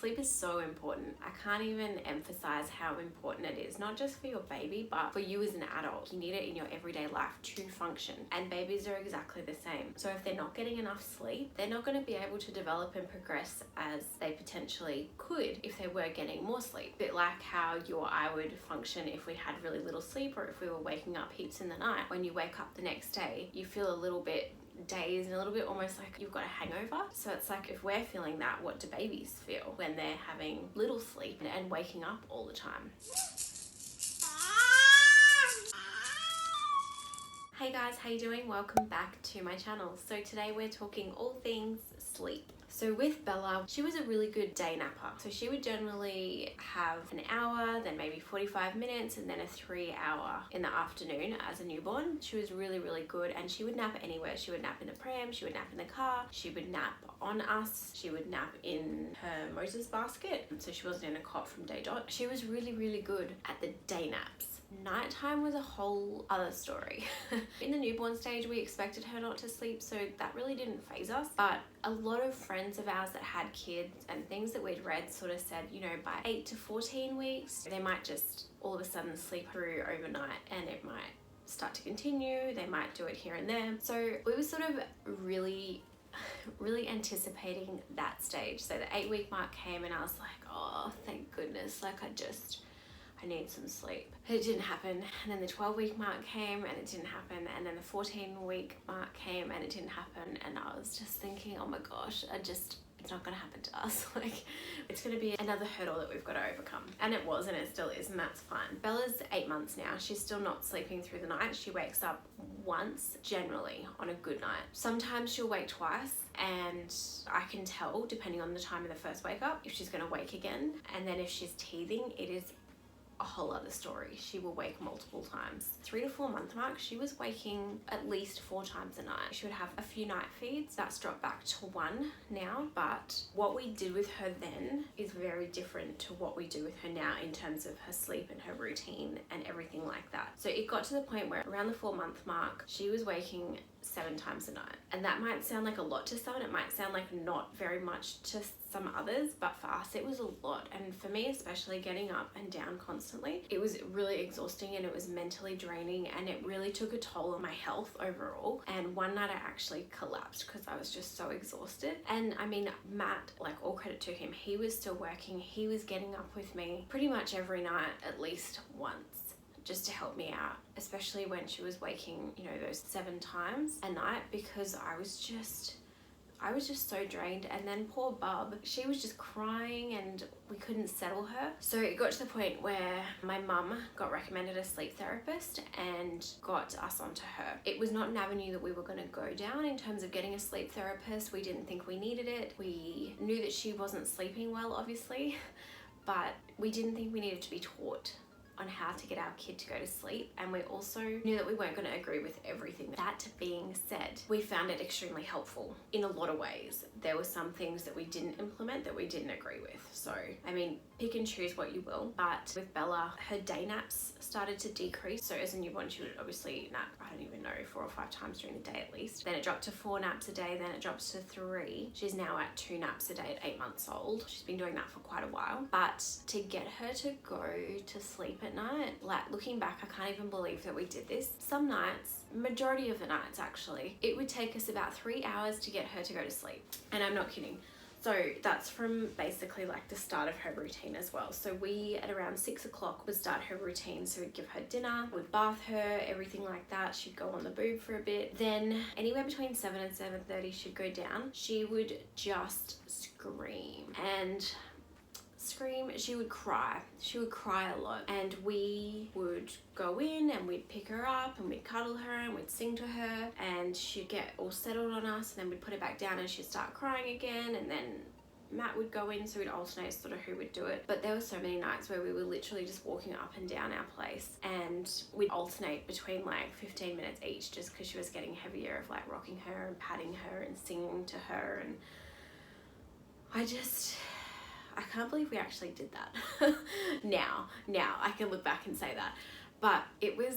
Sleep is so important. I can't even emphasize how important it is, not just for your baby, but for you as an adult. You need it in your everyday life to function. And babies are exactly the same. So if they're not getting enough sleep, they're not going to be able to develop and progress as they potentially could if they were getting more sleep. A bit like how you or I would function if we had really little sleep, or if we were waking up heaps in the night. When you wake up the next day, you feel a little bit dazed and a little bit almost like you've got a hangover. So it's like, if we're feeling that, what do babies feel when they're having little sleep and waking up all the time? Hey guys, how you doing? Welcome back to my channel. So today we're talking all things sleep. So with Bella, she was a really good day napper. So she would generally have an hour, then maybe 45 minutes, and then a 3 hour in the afternoon as a newborn. She was really, really good, and she would nap anywhere. She would nap in the pram, she would nap in the car, she would nap on us, she would nap in her Moses basket. So she wasn't in a cot from day dot. She was really, really good at the day naps. Nighttime was a whole other story. In the newborn stage, we expected her not to sleep, so that really didn't faze us. But a lot of friends of ours that had kids and things that we'd read sort of said, you know, by 8 to 14 weeks, they might just all of a sudden sleep through overnight, and it might start to continue. They might do it here and there. So we were sort of really anticipating that stage. So the 8-week mark came and I was like, oh, thank goodness. Like, I need some sleep. But it didn't happen. And then the 12-week mark came and it didn't happen. And then the 14-week mark came and it didn't happen. And I was just thinking, oh my gosh, it's not gonna happen to us. Like, it's gonna be another hurdle that we've got to overcome. And it was, and it still is, and that's fine. Bella's 8 months now. She's still not sleeping through the night. She wakes up once, generally, on a good night. Sometimes she'll wake twice, and I can tell, depending on the time of the first wake up, if she's gonna wake again. And then if she's teething, it is a whole other story. She will wake multiple times. 3 to 4 month mark, she was waking at least 4 times a night. She would have a few night feeds. That's dropped back to 1 now, but what we did with her then is very different to what we do with her now in terms of her sleep and her routine and everything like that. So it got to the point where around the 4 month mark, she was waking 7 times a night. And that might sound like a lot to some, it might sound like not very much to some others, but for us it was a lot. And for me especially, getting up and down constantly, it was really exhausting and it was mentally draining, and it really took a toll on my health overall. And one night I actually collapsed because I was just so exhausted. And I mean, Matt, like, all credit to him, he was still working. He was getting up with me pretty much every night at least once, just to help me out, especially when she was waking, you know, those 7 times a night, because I was just so drained. And then poor Bub, she was just crying and we couldn't settle her. So it got to the point where my mum got recommended a sleep therapist and got us onto her. It was not an avenue that we were going to go down in terms of getting a sleep therapist. We didn't think we needed it. We knew that she wasn't sleeping well, obviously, but we didn't think we needed to be taught on how to get our kid to go to sleep, and we also knew that we weren't going to agree with everything. That being said, we found it extremely helpful in a lot of ways. There were some things that we didn't implement that we didn't agree with. So, I mean, pick and choose what you will. But with Bella, her day naps started to decrease. So as a newborn, she would obviously nap, I don't even know, 4 or 5 times during the day at least. Then it dropped to 4 naps a day, then it drops to 3. She's now at 2 naps a day at 8 months old. She's been doing that for quite a while. But to get her to go to sleep at night, like, looking back, I can't even believe that we did this. Some nights, majority of the nights actually, it would take us about 3 hours to get her to go to sleep. And I'm not kidding. So that's from basically like the start of her routine as well. So we, at around 6 o'clock, would start her routine. So we'd give her dinner, we'd bath her, everything like that. She'd go on the boob for a bit. Then anywhere between 7 and 7:30 she'd go down. She would just scream and scream. She would cry a lot, and we would go in and we'd pick her up and we'd cuddle her and we'd sing to her, and she'd get all settled on us, and then we'd put her back down and she'd start crying again, and then Matt would go in, so we'd alternate sort of who would do it. But there were so many nights where we were literally just walking up and down our place, and we'd alternate between like 15 minutes each, just because she was getting heavier, of like rocking her and patting her and singing to her. And I can't believe we actually did that. Now I can look back and say that, but it was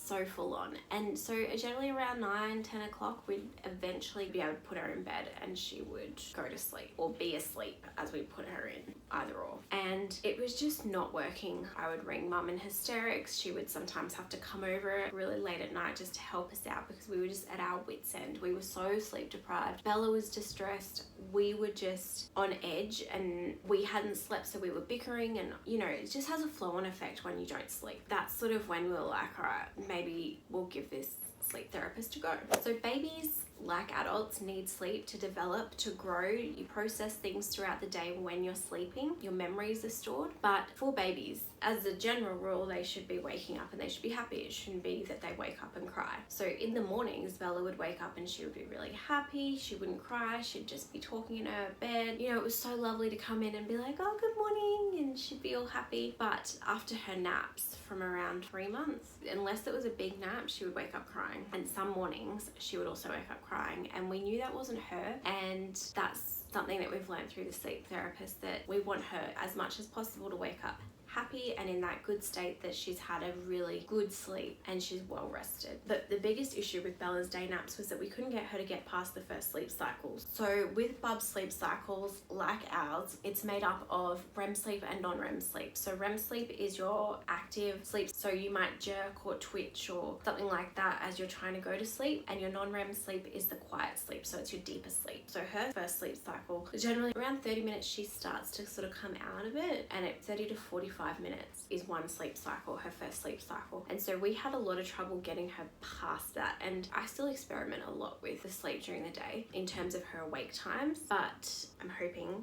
so full on. And so generally around 9-10 o'clock we'd eventually be able to put her in bed and she would go to sleep or be asleep as we put her in, either or. And it was just not working. I would ring mum in hysterics. She would sometimes have to come over really late at night just to help us out because we were just at our wits' end. We were so sleep deprived. Bella was distressed. We were just on edge and we hadn't slept, so we were bickering, and you know, it just has a flow-on effect when you don't sleep. That's sort of when we were like, all right, maybe we'll give this sleep therapist a go. So babies, like adults, need sleep to develop, to grow. You process things throughout the day when you're sleeping. Your memories are stored. But for babies, as a general rule, they should be waking up and they should be happy. It shouldn't be that they wake up and cry. So in the mornings, Bella would wake up and she would be really happy. She wouldn't cry. She'd just be talking in her bed. You know, it was so lovely to come in and be like, oh, good morning, and she'd be all happy. But after her naps from around 3 months, unless it was a big nap, she would wake up crying. And some mornings she would also wake up crying, and we knew that wasn't her. And that's something that we've learned through the sleep therapist, that we want her as much as possible to wake up happy and in that good state that she's had a really good sleep and she's well rested. But the biggest issue with Bella's day naps was that we couldn't get her to get past the first sleep cycles. So with Bub's sleep cycles, like ours, it's made up of REM sleep and non-REM sleep. So REM sleep is your active sleep, so you might jerk or twitch or something like that as you're trying to go to sleep, and your non-REM sleep is the quiet sleep, so it's your deeper sleep. So her first sleep cycle, generally around 30 minutes she starts to sort of come out of it, and at 30 to 45 minutes is one sleep cycle, her first sleep cycle. And so we had a lot of trouble getting her past that, and I still experiment a lot with the sleep during the day in terms of her awake times, but I'm hoping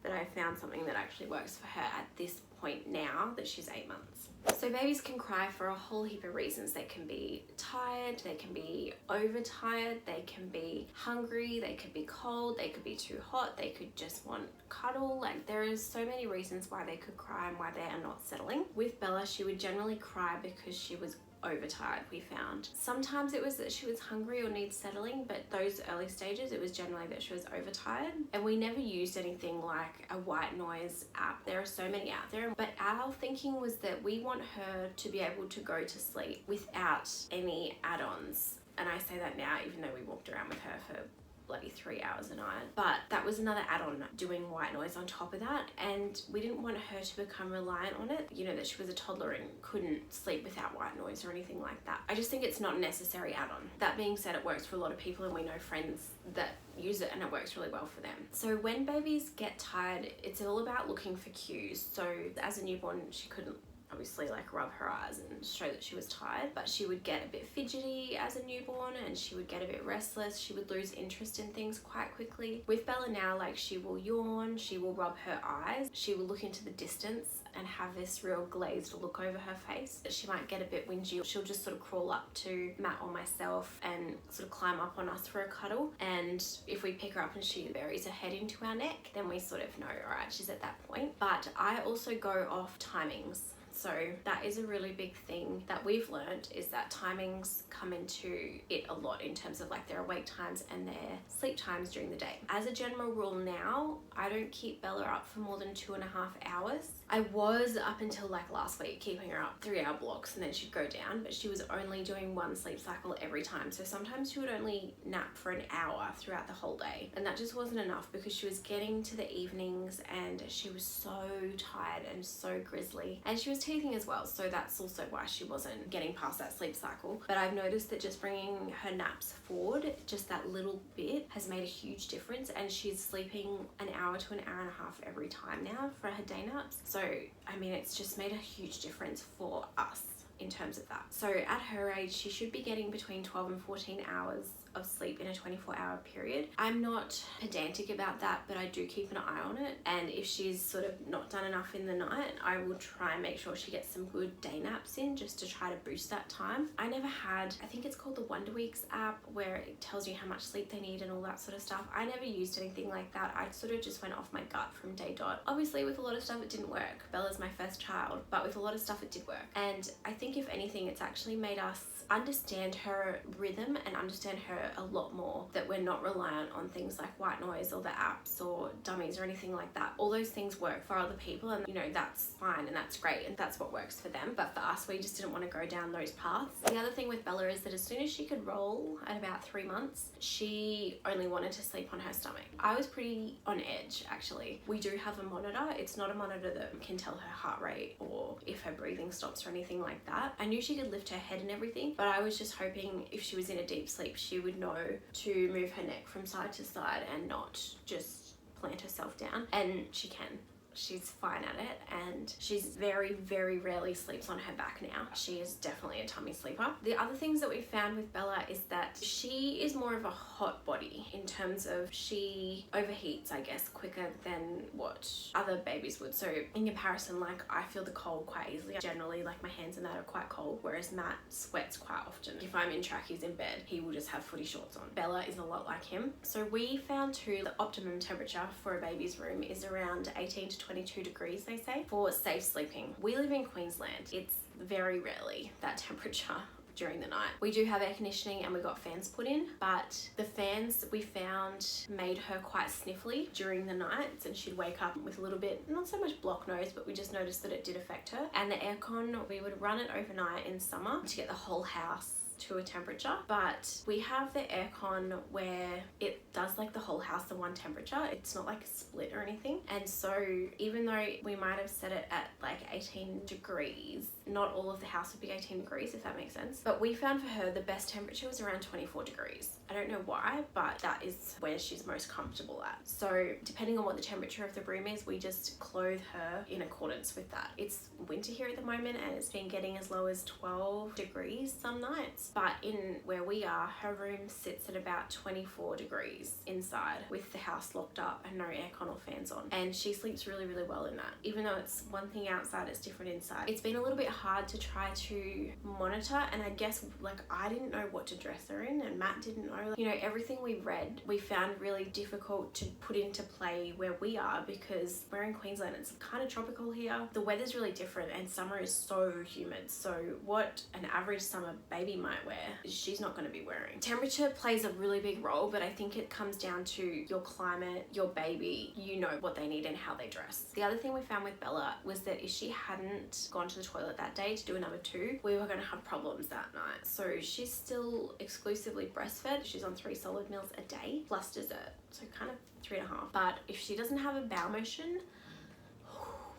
that I found something that actually works for her at this point now that she's 8 months. So babies can cry for a whole heap of reasons. They can be tired, they can be overtired, they can be hungry, they could be cold, they could be too hot, they could just want cuddle. Like, there is so many reasons why they could cry and why they are not settling. With Bella, she would generally cry because she was overtired, we found. Sometimes it was that she was hungry or needs settling, but those early stages it was generally that she was overtired. And we never used anything like a white noise app. There are so many out there, but our thinking was that we want her to be able to go to sleep without any add-ons. And I say that now even though we walked around with her for bloody 3 hours a night. But that was another add-on, doing white noise on top of that, and we didn't want her to become reliant on it, you know, that she was a toddler and couldn't sleep without white noise or anything like that. I just think it's not a necessary add-on. That being said, it works for a lot of people and we know friends that use it and it works really well for them. So when babies get tired, it's all about looking for cues. So as a newborn, she couldn't obviously like rub her eyes and show that she was tired, but she would get a bit fidgety as a newborn and she would get a bit restless. She would lose interest in things quite quickly. With Bella now, like, she will yawn, she will rub her eyes, she will look into the distance and have this real glazed look over her face. She might get a bit whingy. She'll just sort of crawl up to Matt or myself and sort of climb up on us for a cuddle. And if we pick her up and she buries her head into our neck, then we sort of know, all right, she's at that point. But I also go off timings. So that is a really big thing that we've learned, is that timings come into it a lot in terms of like their awake times and their sleep times during the day. As a general rule now, I don't keep Bella up for more than 2.5 hours. I was up until like last week keeping her up 3-hour blocks and then she'd go down, but she was only doing one sleep cycle every time. So sometimes she would only nap for an hour throughout the whole day. And that just wasn't enough because she was getting to the evenings and she was so tired and so grizzly. And she was teething as well, so that's also why she wasn't getting past that sleep cycle. But I've noticed that just bringing her naps forward just that little bit has made a huge difference, and she's sleeping an hour to an hour and a half every time now for her day naps. So I mean, it's just made a huge difference for us in terms of that. So at her age, she should be getting between 12 and 14 hours of sleep in a 24-hour period. I'm not pedantic about that, but I do keep an eye on it, and if she's sort of not done enough in the night, I will try and make sure she gets some good day naps in just to try to boost that time. I never had, I think it's called the Wonder Weeks app, where it tells you how much sleep they need and all that sort of stuff. I never used anything like that. I sort of just went off my gut from day dot. Obviously with a lot of stuff it didn't work. Bella's my first child, but with a lot of stuff it did work. And I think if anything, it's actually made us understand her rhythm and understand her her a lot more, that we're not reliant on things like white noise or the apps or dummies or anything like that. All those things work for other people, and you know, that's fine and that's great and that's what works for them, but for us, we just didn't want to go down those paths. The other thing with Bella is that as soon as she could roll at about 3 months, she only wanted to sleep on her stomach. I was pretty on edge, actually. We do have a monitor. It's not a monitor that can tell her heart rate or if her breathing stops or anything like that. I knew she could lift her head and everything, but I was just hoping if she was in a deep sleep, she would know to move her neck from side to side and not just plant herself down, and she can. She's fine at it, and she's very, very rarely sleeps on her back now. She is definitely a tummy sleeper. The other things that we found with Bella is that she is more of a hot body in terms of she overheats, I guess, quicker than what other babies would. So in comparison, like, I feel the cold quite easily. Generally, like, my hands and that are quite cold, whereas Matt sweats quite often. If I'm in trackies in bed, he will just have footy shorts on. Bella is a lot like him. So we found too, the optimum temperature for a baby's room is around 18 to 22 degrees, they say, for safe sleeping. We live in Queensland. It's very rarely that temperature during the night. We do have air conditioning and we got fans put in, but the fans we found made her quite sniffly during the nights, and she'd wake up with a little bit, not so much block nose, but we just noticed that it did affect her. And the aircon, we would run it overnight in summer to get the whole house to a temperature, but we have the aircon where it does like the whole house at one temperature. It's not like a split or anything, and so even though we might have set it at like 18 degrees, not all of the house would be 18 degrees, if that makes sense. But we found for her the best temperature was around 24 degrees. I don't know why, but that is where she's most comfortable at. So depending on what the temperature of the room is, we just clothe her in accordance with that. It's winter here at the moment, and it's been getting as low as 12 degrees some nights, but in where we are, her room sits at about 24 degrees inside with the house locked up and no aircon or fans on, and she sleeps really, really well in that. Even though it's one thing outside, it's different inside. It's been a little bit hard to try to monitor, and I guess like I didn't know what to dress her in, and Matt didn't know. You know, everything we read we found really difficult to put into play where we are, because we're in Queensland. It's kind of tropical here. The weather's really different, and summer is so humid. So what an average summer baby might wear, she's not going to be wearing. Temperature plays a really big role, but I think it comes down to your climate, your baby, you know what they need and how they dress. The other thing we found with Bella was that if she hadn't gone to the toilet that day to do another 2, we were going to have problems that night. So she's still exclusively breastfed. She's on 3 solid meals a day plus dessert, so kind of 3.5. But if she doesn't have a bowel motion,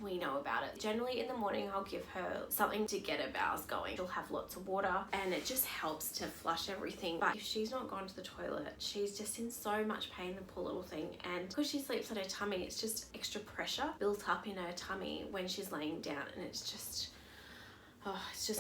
we know about it. Generally in the morning, I'll give her something to get her bowels going. She'll have lots of water, and it just helps to flush everything. But if she's not gone to the toilet, she's just in so much pain, the poor little thing. And because she sleeps on her tummy, it's just extra pressure built up in her tummy when she's laying down, and it's just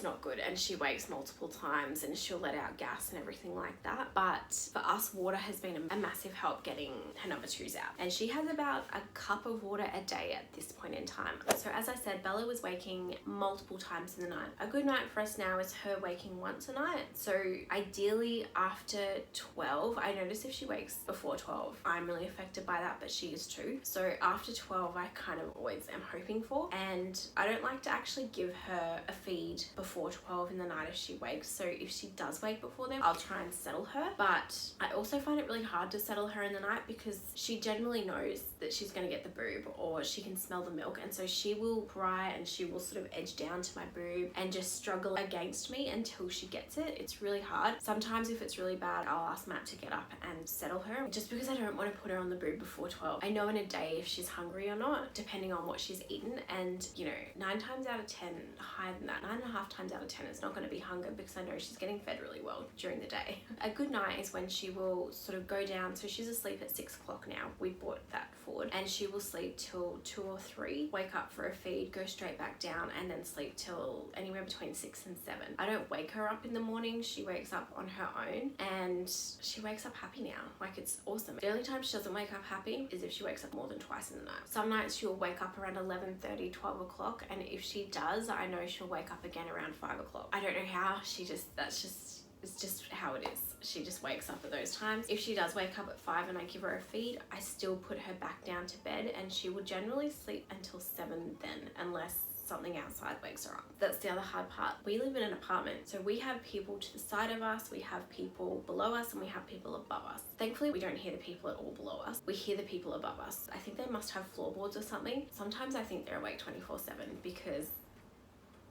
not good. And she wakes multiple times and she'll let out gas and everything like that. But for us, water has been a massive help getting her number 2s out, and she has about a cup of water a day at this point in time. So as I said, Bella was waking multiple times in the night. A good night for us now is her waking once a night. So ideally after 12, I notice if she wakes before 12, I'm really affected by that, but she is too. So after 12, I kind of always am hoping for, and I don't like to actually give her a feed before 12 in the night if she wakes. So if she does wake before then, I'll try and settle her. But I also find it really hard to settle her in the night, because she generally knows that she's going to get the boob, or she can smell the milk, and so she will cry and she will sort of edge down to my boob and just struggle against me until she gets it. It's really hard. Sometimes if it's really bad, I'll ask Matt to get up and settle her, just because I don't want to put her on the boob before 12. I know in a day if she's hungry or not, depending on what she's eaten, and you know, 9 times out of 10, higher than that, 9.5 times out of 10, it's not going to be hunger, because I know she's getting fed really well during the day. A good night is when she will sort of go down. So she's asleep at 6 o'clock now. We brought that forward, and she will sleep till 2 or 3, wake up for a feed, go straight back down, and then sleep till anywhere between 6 and 7. I don't wake her up in the morning. She wakes up on her own, and she wakes up happy now. Like, it's awesome. The only time she doesn't wake up happy is if she wakes up more than twice in the night. Some nights she'll wake up around 11:30, 12 o'clock, and if she does, I know she'll wake up again around 5 o'clock. I don't know how. It's just how it is. She just wakes up at those times. If she does wake up at 5 and I give her a feed, I still put her back down to bed, and she will generally sleep until 7 then, unless something outside wakes her up. That's the other hard part. We live in an apartment, so we have people to the side of us, we have people below us, and we have people above us. Thankfully, we don't hear the people at all below us. We hear the people above us. I think they must have floorboards or something. Sometimes I think they're awake 24/7 because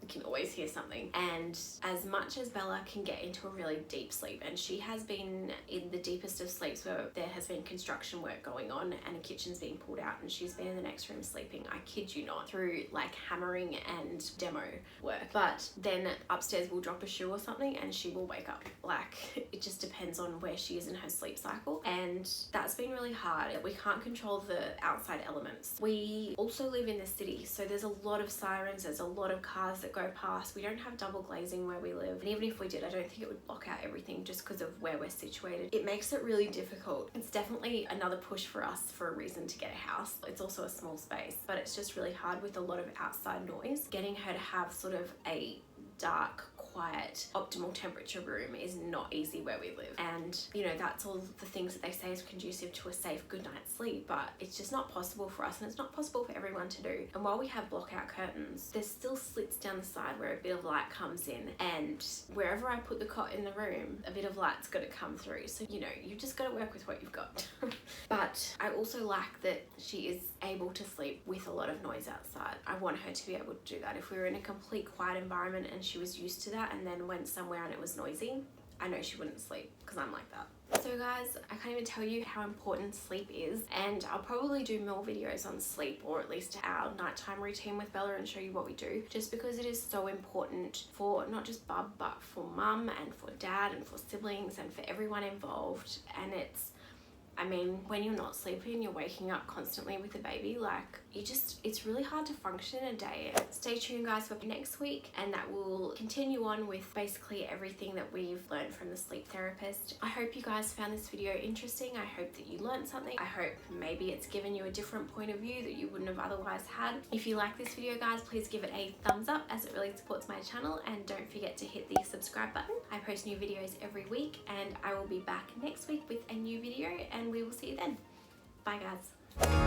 you can always hear something. And as much as Bella can get into a really deep sleep, and she has been in the deepest of sleeps where there has been construction work going on and a kitchen's being pulled out and she's been in the next room sleeping, I kid you not, through like hammering and demo work. But then upstairs we'll drop a shoe or something and she will wake up. Like, it just depends on where she is in her sleep cycle, and that's been really hard. We can't control the outside elements. We also live in the city, so there's a lot of sirens, there's a lot of cars that go past. We don't have double glazing where we live, and even if we did, I don't think it would block out everything just because of where we're situated. It makes it really difficult. It's definitely another push for us for a reason to get a house. It's also a small space, but it's just really hard with a lot of outside noise. Getting her to have sort of a dark, quiet, optimal temperature room is not easy where we live. And you know, that's all the things that they say is conducive to a safe good night's sleep, but it's just not possible for us, and it's not possible for everyone to do. And while we have block out curtains, there's still slits down the side where a bit of light comes in, and wherever I put the cot in the room, a bit of light's got to come through. So you know, you've just got to work with what you've got. But I also like that she is able to sleep with a lot of noise outside. I want her to be able to do that. If we were in a complete quiet environment and she was used to that and then went somewhere and it was noisy, I know she wouldn't sleep, because I'm like that. So guys, I can't even tell you how important sleep is, and I'll probably do more videos on sleep, or at least our nighttime routine with Bella, and show you what we do, just because it is so important for not just Bub, but for Mum and for Dad and for siblings and for everyone involved. And I mean, when you're not sleeping, you're waking up constantly with a baby, like, it's really hard to function in a day. Stay tuned guys for next week, and that will continue on with basically everything that we've learned from the sleep therapist. I hope you guys found this video interesting. I hope that you learned something. I hope maybe it's given you a different point of view that you wouldn't have otherwise had. If you like this video guys, please give it a thumbs up, as it really supports my channel, and don't forget to hit the subscribe button. I post new videos every week, and I will be back next week with a new video, and we will see you then. Bye guys.